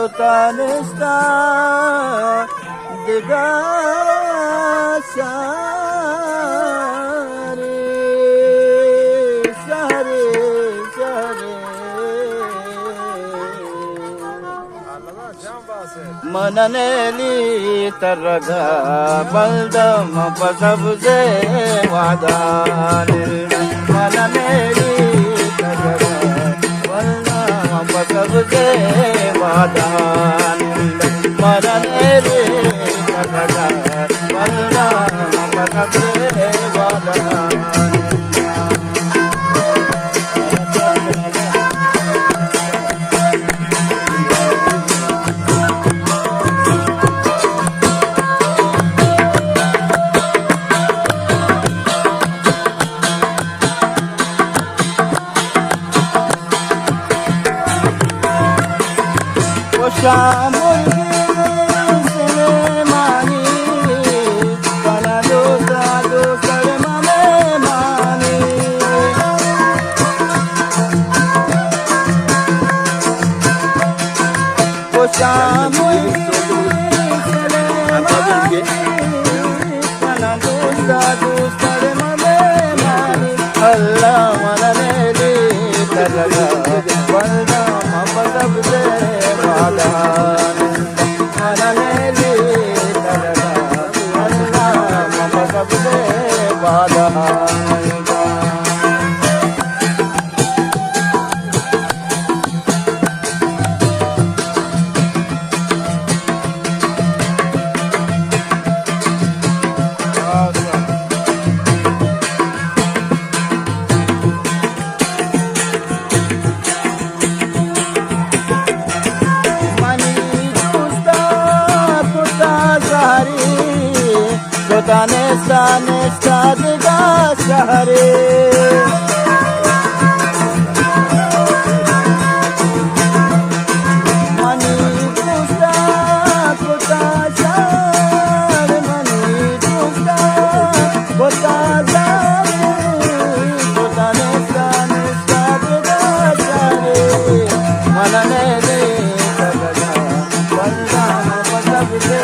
Sultan está de sare sare sare mananeli taraga baldam pasabze wadan mananeli taraga baldam pasabze wadan mananeli taraga baldam pasabze wadan Shamul Selemani, Panado Sado Salemane Mani. Shamul Selemani, Panado Sado Salemane Mani. Allah Mananeli Talaga, Walda Mapasabze. Mananeli taraga, Allah mapasabze wadan. Nesta de gasare mani kusta kota share mani kusta kota share kota nesta de gasare mananele taraga banda pasabze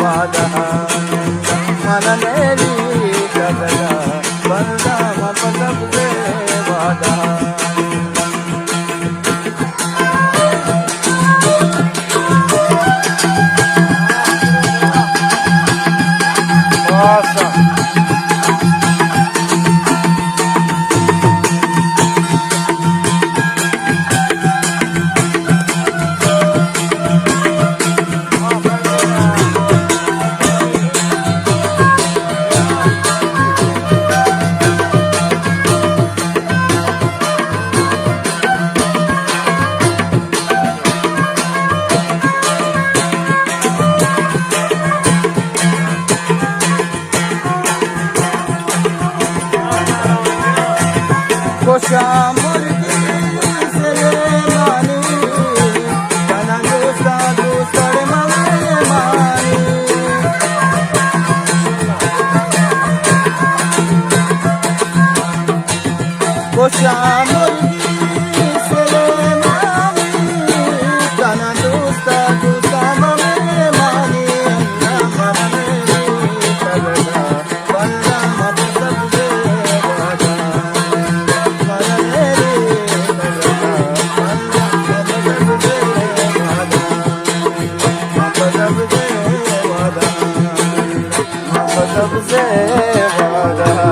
wadan mananeli taraga banda pasabze wadan सबसे वधान मोहब्बत सबसे वधान